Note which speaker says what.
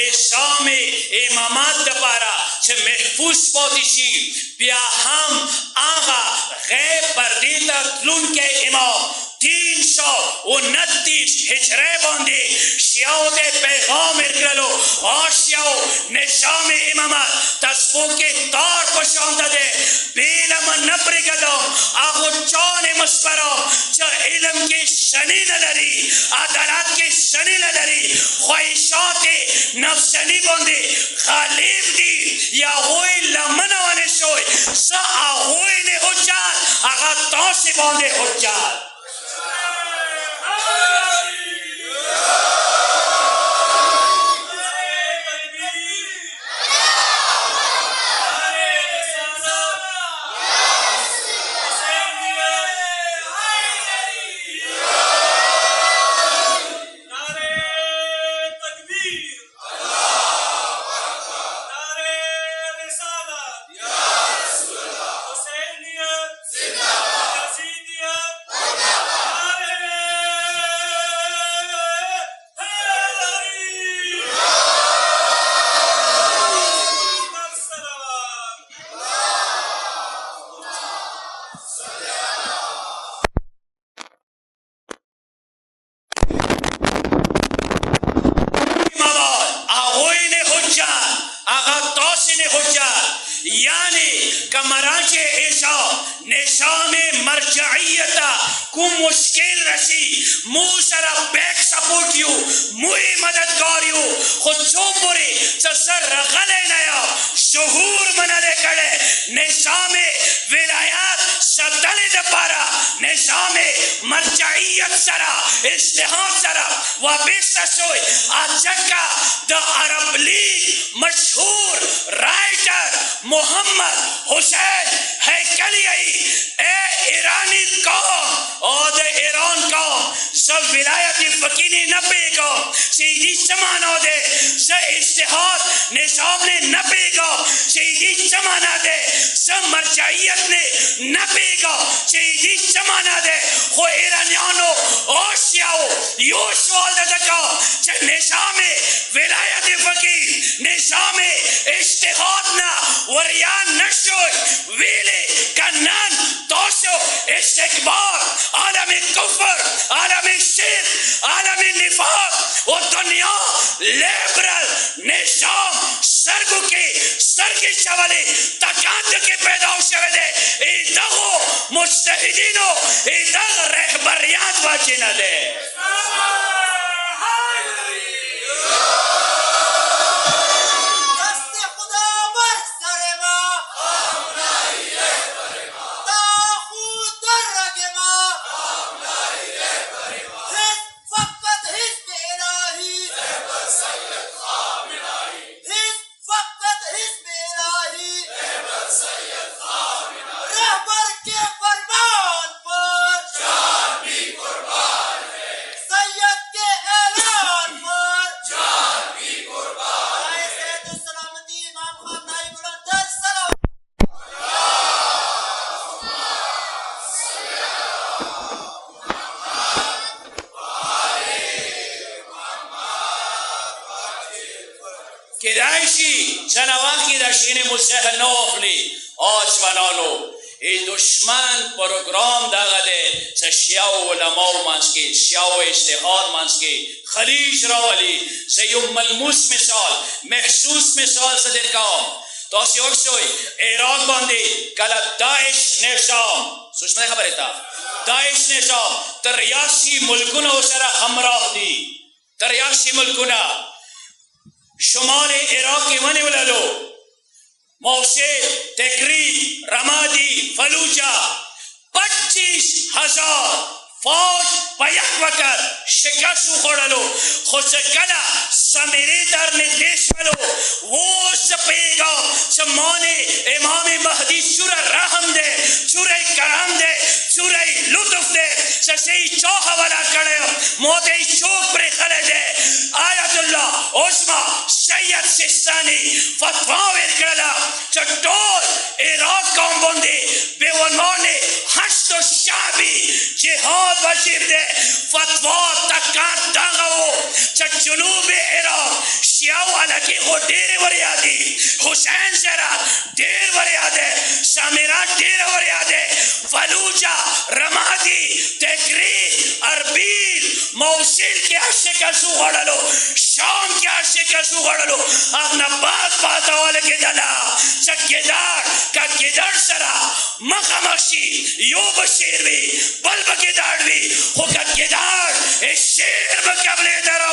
Speaker 1: निशाम इमामत दपारा च महफूज पौतिशी बिया हम आगा गैब बर्दीता तलुन के इमाम 329 हिजरे बंदे शियाओ दे पैगाम इरकलो आशियाओ निशाम इमामत तस्बो के तार पशांदा दे बेलम नबरे कदम आगो चाने मस्परो च इल्म के शनी लरी अदालत के शनी लरी ख्वाहिशात नफ्सनी बंदे खालिब दी या होई लमनवाने शोय सा होई ने हुज्जत आगा तौसी बंदे हुज्जत यानी कमराचे ऐसा निशाम मरजाइयता को मुश्किल रसी मूसरा बैक सपोर्ट यू मुई मददगार यू खुद चोपुरी चसर रगले नया शहूर मनाले करे निशाम विलायत सतले दपारा निशाम मरजाइयत सरा इस्तेहाद सरा वाबिस्ता सोई आजका द अरब लीग मशहूर राइटर मोहम्मद हुसैन हैकलियाई ए ईरानी कौम और ईरान कौम सब विलायती फकीनी नबी कौम सीधी जमाना दे स इस्तिहाद निशाम ने नबी कौम सीधी जमाना दे स मरजाइयत ने नबी कौम सीधी जमाना दे हो ईरानियानो ओशियाओ यूशवाल दका च निशाम विलायती फकीर निशाम इस्तिहाद ना वरियान नशोय वीले कन्नन तोशो इस्तिकबार आलम कुफर आलम शिर्क आलम निफाक और दुनिया लिबरल निशाम सरगु के सरगी शवले तकांत के पैदा शवले इदगो मुस्तहिदीनो इदग रहबरियात वाचिना दे किरायशी जनावाकी दशीने मुझसे नौफली आज बनानो ये दुश्मन प्रोग्राम दागा दे शियाओ उलमाओ मांसके शियाओ इस्तिहाद मांसके खलीज रावली से मलमूस मिसाल महसूस मिसाल से देर काम तो असी ओक्सोई इराक बंदे कला दाइश निशाम सुषमा खबर था दाइश निशाम तरियासी मुल्कुना उसरा हमराह दी तरियासी मुल्कुना शुमाल इराक के वने वाला लो मौसेल तकरीब रमादी फलूजा 25,000 फौज पयक वकर शिकस्त खोड़लो खुद कला समेरे दर निर्देश वालो वो सपेगा समाने इमाम महदी चुरा रहम दे चुरा करम दे चुरा लुत्फ दे सही चौह वाला करे मोते चौक पर खड़े दे आयतुल्लाह उस्मा सैयद सिस्तानी फतवा विरकला चटोल इराक कौम बंदे बेवनमाने हश्त शाबी जिहाद वजीर दे फतवा तकात दागो च जुनूब इराक शिया वाला की हो डेरे वर यादी हुसैन जरा डेर वर याद है सामिरा डेर वर याद है फलूजा रमादी तकरीर अरबील मौसिल के आशे का सुगड़लो शाम के आशे का सुगड़लो अपना बात पाता वाले के दला चक्केदार का केदार सरा मखमशी यो बशीर भी बल बकेदार भी हो का केदार शेर बकबले दरा